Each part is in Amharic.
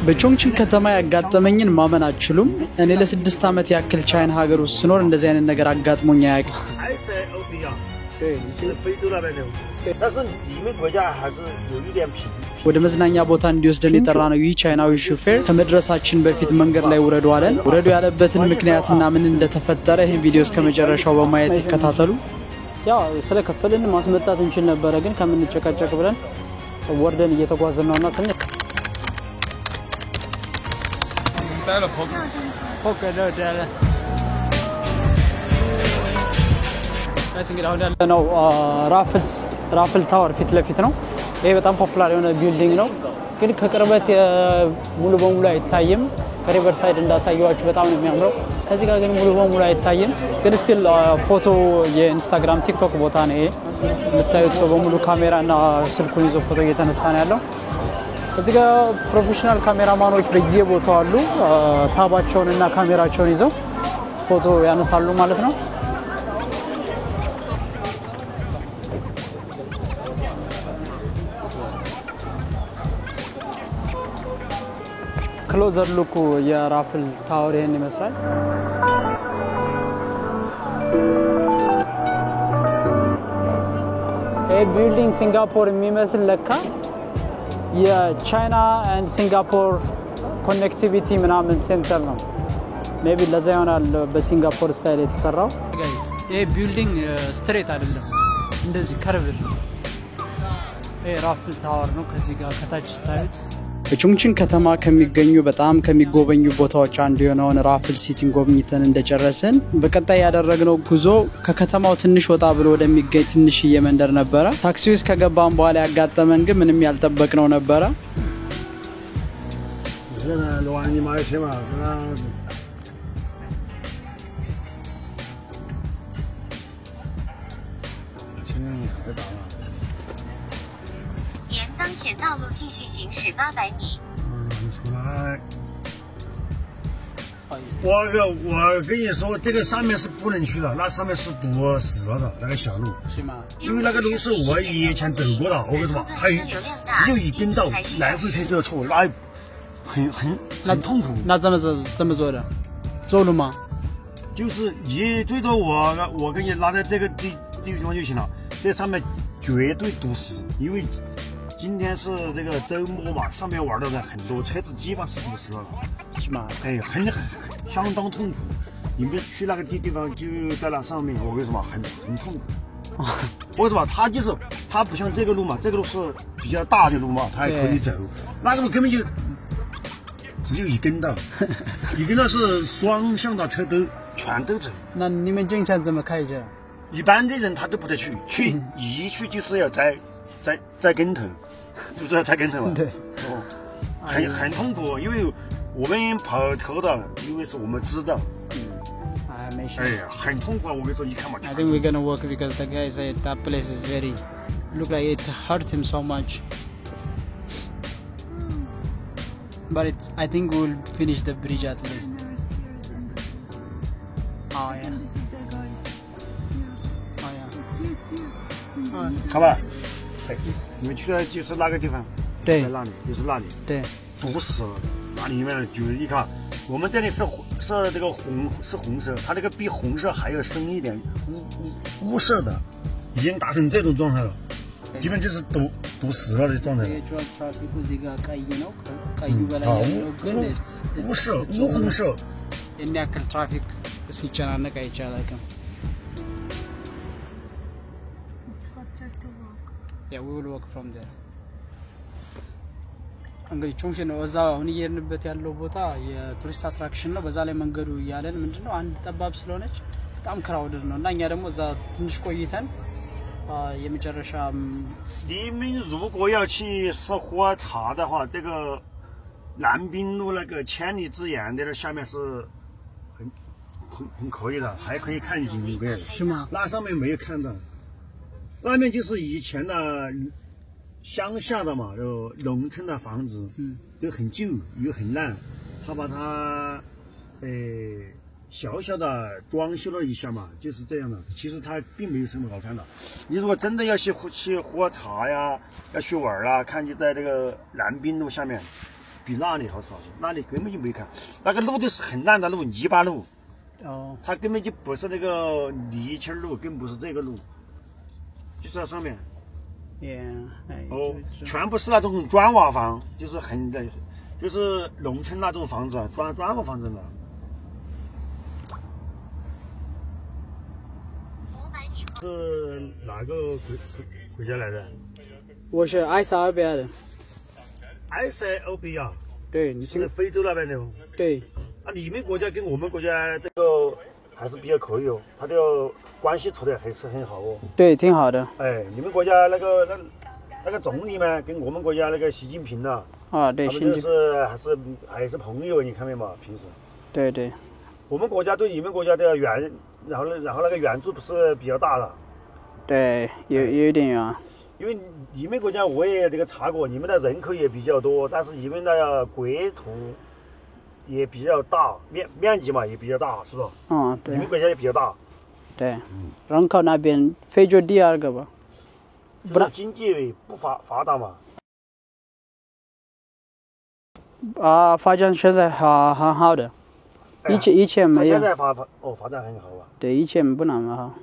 በቾንግቺንግ ከተማ ያጋጠመኝን ማመን አትችሉም። እኔ ለ6 ዓመት ያክል ቻይና ሀገር ውስጥ ስኖር እንደዚህ አይነት ነገር አጋጥሞኝ አያውቅም። ወደ መዝናኛ ቦታ እንዲወስደን የጠራነው ይህ ቻይናዊ ሹፌር ከመድረሳችን በፊት መንገድ ላይ ውረዱ አለን። ውረዱ ያለበትን ምክንያትና ምን እንደተፈጠረ ይሄን ቪዲዮ እስከመጨረሻው በማየት ይከታተሉ። ያው ስለከፈልን ማስመጣት እንችል ነበር ግን ከምንጨቃጨቅ ብለን ወርደን እየተጓዘን ነውና ትንሽ ነው ራፍል ታወር ፊት ለፊት ነው። ይሄ በጣም ፖፑላር የሆነ ቢልዲንግ ነው ግን ከቅርበት ሙሉ በሙሉ አይታይም። ከሪቨር ሳይድ እንዳሳየዋችሁ በጣም ነው የሚያምረው። ከዚህ ጋር ግን ሙሉ በሙሉ አይታይም ግን ስቲል ፎቶ የኢንስታግራም ቲክቶክ ቦታ ነው። ይሄ የምታዩት ሰው በሙሉ ካሜራና ስልኩን ይዞ ፎቶ እየተነሳ ነው ያለው። እዚህ ጋር ፕሮፌሽናል ካሜራማኖች በየቦታው አሉ። ታባቸውንና ካሜራቸውን ይዘው ፎቶ ያነሳሉ ማለት ነው። ክሎዘር ሉክ የራፍል ታወር ይሄን ይመስላል። ይሄ ቢልዲንግ ሲንጋፖር የሚመስል ለካ የቻይና ኤንድ ሲንጋፖር ኮኔክቲቪቲ ምናምን ሴንተር ነው። ሜቢ ለዛ ይሆናል በሲንጋፖር ስታይል የተሰራው። ጋይስ ይሄ ቢልዲንግ ስትሬት አይደለም እንደዚህ ከርቭድ ነው። ይሄ ራፍል ታወር ነው። ከዚህ ጋር ከታች ታዩት በቾንግቺንግ ከተማ ከሚገኙ በጣም ከሚጎበኙ ቦታዎች አንዱ የሆነውን ራፍል ሲቲን ጎብኝተን እንደጨረስን በቀጣይ ያደረግነው ጉዞ ከከተማው ትንሽ ወጣ ብሎ ወደሚገኝ ትንሽዬ መንደር ነበረ። ታክሲ ውስጥ ከገባን በኋላ ያጋጠመን ግን ምንም ያልጠበቅነው ነበረ።当前道路继续行驶800米。出来。我跟你说，这个上面是不能去的，那上面是堵死了的那个小路，是吗？因为那个路是我以前走过的，我跟你说，只有一根道，来回车就要错，那很痛苦。那怎么做的？走路吗？就是你最多我给你拉在这个地方就行了，这上面绝对堵死，因为。今天是这个周末嘛，上面玩的人很多，车子基本是堵死了，是吗？哎，相当痛苦。你们去那个地方就在那上面，我跟你说嘛，很痛苦。我跟你说嘛，它不像这个路嘛，这个路是比较大的路嘛，它还可以走。那个路根本就只有一根道，一根道是双向的车都全都走。那你们经常怎么开车？一般的人他都不得一去就是要栽跟头。是不是踩跟头嘛？对，哦，很痛苦，因为我们跑车的，因为是我们知道，没事。哎呀，很痛苦啊！我跟你说，你看嘛。I think we're gonna work because the guy said that place is very, look like it hurt him so much. But I think we'll finish the bridge at least. Oh yeah. Oh yeah. 好吧。你们去的就是那个地方，对，在那里，就是那里，对，堵死了。那里面就一看，我们这里是这个红色，它这个比红色还要深一点，乌色的，已经达成这种状态了，基本就是堵死了的状态了。乌色，乌红色。traffic ሲጨናነቅ አይቻልም። Yeah, we will walk from there. እንግዲህ ቾንግቺንግ ነው እዛው አሁን እየሄድንበት ያለው ቦታ የቱሪስት አትራክሽን ነው። በዛ ላይ መንገዱ ያለን ምንድነው አንድ ጠባብ ስለሆነች በጣም ክራውድድ ነው እና እኛ ደግሞ እዛ ትንሽ ቆይተን የመጨረሻ你们如果要去吃喝茶的话，这个南滨路那个千里之眼的下面是很可以的，还可以看景观。是吗？那上面没有看到。外面就是以前的乡下的嘛，就农村的房子，都很旧又很烂，他把它小小的装修了一下嘛，就是这样的。其实它并没有什么好看的。你如果真的要去喝茶呀，要去玩啊，看就在这个南滨路下面，比那里好少，那里根本就没看，那个路都是很烂的路，泥巴路。哦，它根本就不是那个泥青路，更不是这个路，就在上面。哦，全部是那种砖瓦房，就是很的，就是农村那种房子，砖瓦房子的。是哪个国家来的？我是埃塞俄比亚的。埃塞俄比亚。对，你是非洲那边的。对。啊，你们国家跟我们国家这个还是比较可以哦，它的关系处得还是很好哦。对，挺好的。哎，你们国家那个总理嘛，跟我们国家那个习近平呐，啊，对，他们就是还是朋友，你看没嘛？平时。对对。我们国家对你们国家的然后那个援助不是比较大的。对，有一点远。因为你们国家我也这个查过，你们的人口也比较多，但是你们的国土也比较大，面积嘛也比较大，是吧？嗯，对。你们国家也比较大。对，人口那边非洲第2个吧。不是经济不发达嘛？啊，发展现在很好的，以前没有。现在发展很好啊。对，以前不那么好。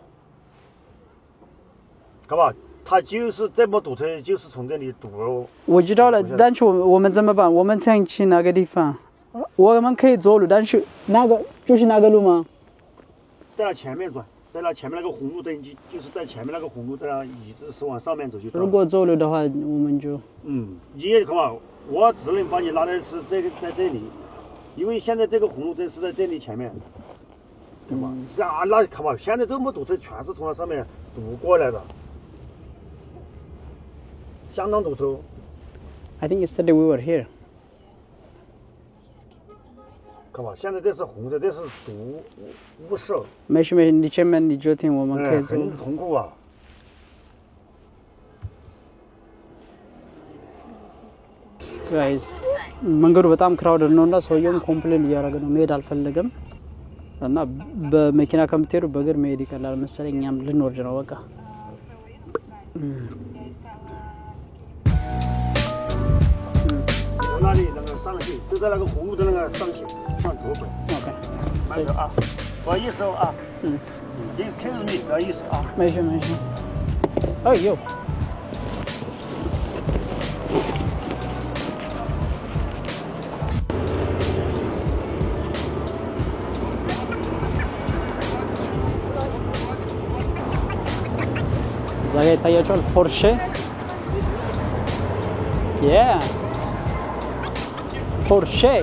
干嘛？他就是这么堵车，就是从这里堵。我知道了，但是我们怎么办？我们想去那个地方，我们可以走路，但是就是那个路吗？在那前面转，在那前面那个红绿灯，就是在前面那个红绿灯上，一直是往上面走就到了。如果走路的话，我们就。你也看嘛，我只能把你拉的是这个在这里，因为现在这个红绿灯是在这里前面，对吧？那看嘛，现在这么堵车，全是从那上面堵过来的。相当堵车。I think yesterday we were here. 看吧，现在这是红色，这是堵雾社。没事，你前面你就听我们可以走。很痛苦啊。ጋይስ መንገዱ በጣም ክራውድድ ነው እና ሰውየውም ኮምፕሌን እያደረገ ነው መሄድ አልፈለገም እና በመኪና ከምትሄዱ በእግር መሄድ ይቀላል መሰለኝ እኛም ልንወርድ ነው በቃ那里那个上去，就在那个红路的那个上去，向左拐。OK。慢走啊，不好意思哦啊。你看着你，不好意思啊。没事没事。哎呦。እዛ ጋ ይታያቸዋል ፖርሼ Porsche.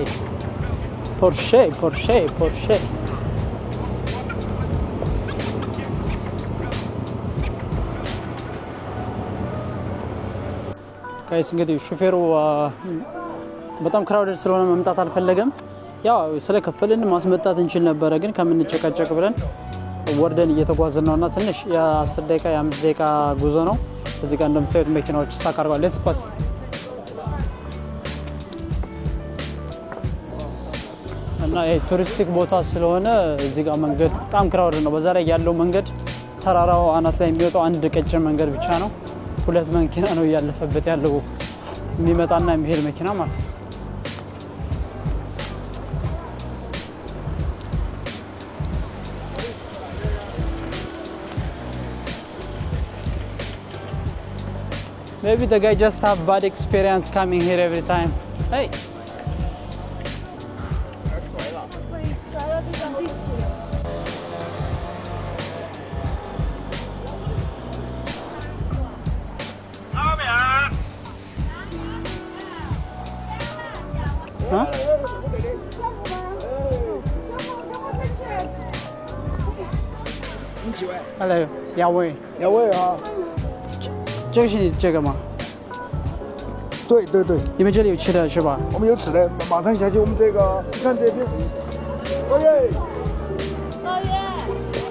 ጋይስ እንግዲህ ሹፌሩ በጣም ክራውድድ ስለሆነ መምጣት አልፈለገም ያው ስለከፈልን ማስመጣት እንችል ነበር ግን ከምንጨቀጨቅ ብለን ወርደን እየተጓዝን ነውና ትንሽ የ10 ደቂቃ የ5 ደቂቃ ጉዞ ነው እዚህ ጋር እንደምታዩት መኪናዎች ስታክ አድርገዋል ሌትስ ፓስ እና ይሄ ቱሪስቲክ ቦታ ስለሆነ እዚህ ጋር መንገድ በጣም ክራውድ ነው በዛ ላይ ያለው መንገድ ተራራው አናት ላይ የሚወጣው አንድ ቀጭን መንገድ ብቻ ነው ሁለት መኪና ነው ያለፈበት ያለው የሚመጣና የሚሄድ መኪና ማለት ነው Maybe the guy just have bad experience coming here every time. Hey. Huh? Hello, 两位啊。这个是你这个吗？对，你们这里有吃的是吧？我们有吃的，马上下去。我们这个，你看这边，老爷，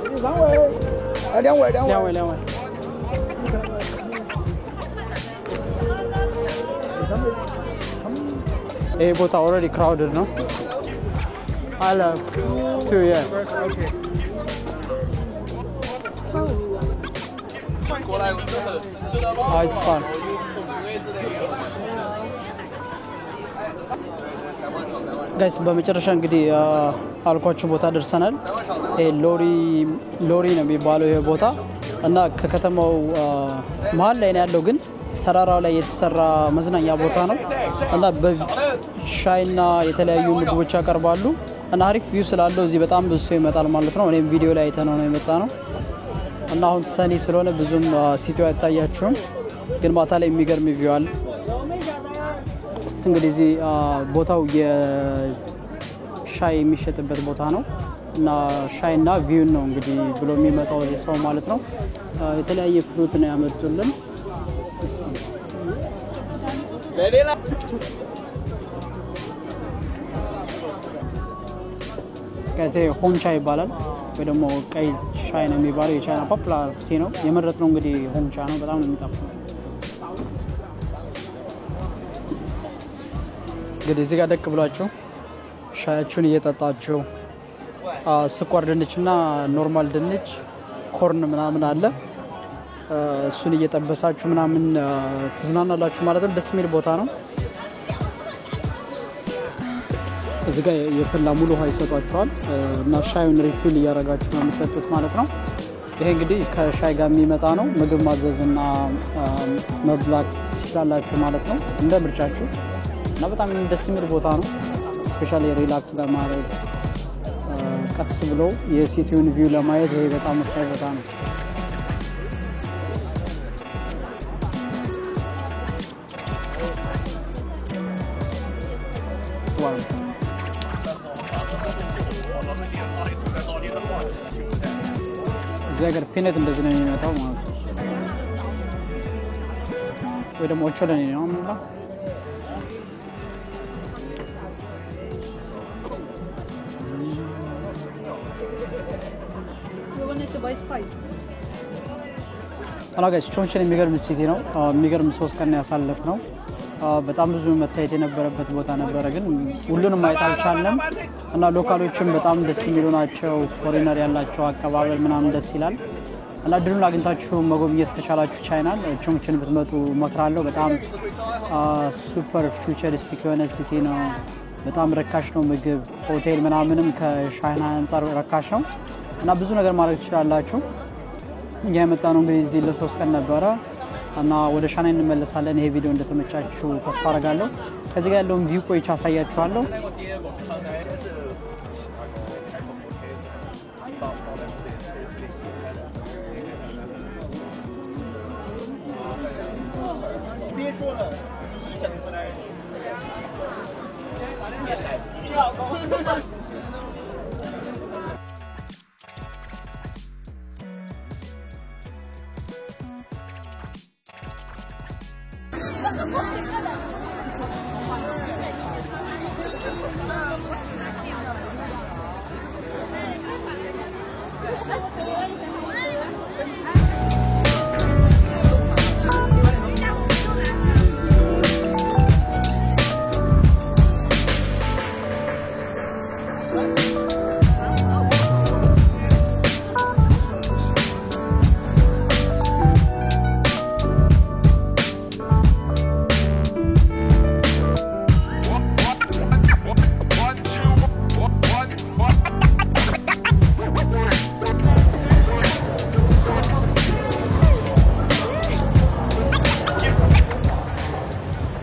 第3位，两位。哎，but already crowded, no? I love 2 yeah. Oh, it's fun. ጋይስ በመጨረሻ እንግዲህ አልኳችሁ ቦታ ደርሰናል ሎሪ ነው የሚባለው ይሄ ቦታ እና ከከተማው መሃል ላይ ነው ያለው ግን ተራራው ላይ የተሰራ መዝናኛ ቦታ ነው እና በሻይና የተለያዩ ምግቦች ያቀርባሉ እና አሪፍ ቪው ስላለው እዚህ በጣም ብዙ ሰው ይመጣል ማለት ነው እኔም ቪዲዮ ላይ አይተነው ነው የመጣ ነው እና አሁን ሰኒ ስለሆነ ብዙም ሲቲው አይታያችሁም ግን ማታ ላይ የሚገርም ቪው አለ እንግዲህ እዚህ ቦታው የሻይ የሚሸጥበት ቦታ ነው እና ሻይና ቪው ነው እንግዲህ ብሎ የሚመጣው እዚህ ሰው ማለት ነው የተለያየ ፍሩት ነው ያመጡልን ከዚህ ሆንቻ ይባላል ወይ ደግሞ ቀይ ሻይ ነው የሚባለው የቻይና ፖፑላር ቲ ነው የመረጥነው እንግዲህ ሆንቻ ነው በጣም ነው የሚጣፍጠው እንግዲህ እዚህ ጋር ደቅ ብላችሁ ሻያችሁን እየጠጣችሁ ስኳር ድንችና ኖርማል ድንች ኮርን ምናምን አለ እሱን እየጠበሳችሁ ምናምን ትዝናናላችሁ ማለት ነው ደስ የሚል ቦታ ነው እዚህ ጋር የፈላ ሙሉ ውሃ ይሰጧችኋል እና ሻዩን ሪፊል እያደረጋችሁ ነው የምትጠጡት ማለት ነው ይሄ እንግዲህ ከሻይ ጋር የሚመጣ ነው ምግብ ማዘዝና መብላት ትችላላችሁ ማለት ነው እንደ ምርጫችሁ እና በጣም ደስ የሚል ቦታ ነው ስፔሻሊ ሪላክስ ለማድረግ ቀስ ብሎ የሲቲውን ቪው ለማየት ይሄ በጣም ወሳኝ ቦታ ነው እዚህ ሀገር ፒነት እንደዚህ ነው የሚመጣው ማለት ነው ወይ ደግሞ ኦቾሎኒ ነው የሚባለው አላጋች ቾንችን የሚገርም ሲቲ ነው የሚገርም 3 ቀን ያሳለፍ ነው በጣም ብዙ መታየት የነበረበት ቦታ ነበር ግን ሁሉንም ማየት አልቻለም እና ሎካሎችም በጣም ደስ የሚሉ ናቸው ፎሬነር ያላቸው አቀባበል ምናምን ደስ ይላል እና ድሩን አግኝታችሁ መጎብኘት ተቻላችሁ ቻይናን ቾንችን ብትመጡ መክራለሁ በጣም ሱፐር ፊውቸሪስቲክ የሆነ ሲቲ ነው በጣም ረካሽ ነው ምግብ ሆቴል ምናምንም ከቻይና አንፃር ረካሽ ነው እና ብዙ ነገር ማድረግ ትችላላችሁ እያመጣ ነው እንግዲህ እዚህ ለ3 ቀን ነበረ እና ወደ ሻናይ እንመለሳለን ይሄ ቪዲዮ እንደተመቻችሁ ተስፋ አደርጋለሁ ከዚህ ጋር ያለውን ቪው ቆይቻ አሳያችኋለሁ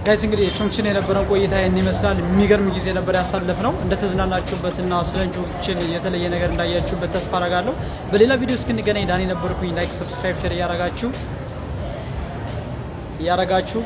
ጋይስ እንግዲህ ቾንችን የነበረው ቆይታ ይሄን ይመስላል የሚገርም ጊዜ ነበር ያሳለፍነው እንደተዝናናችሁበትና ስለቾንችን የተለየ ነገር እንዳያችሁበት ተስፋ አደርጋለሁ በሌላ ቪዲዮ እስክንገናኝ ዳኒ ነበርኩኝ ላይክ ሰብስክራይብ ሼር ያረጋችሁ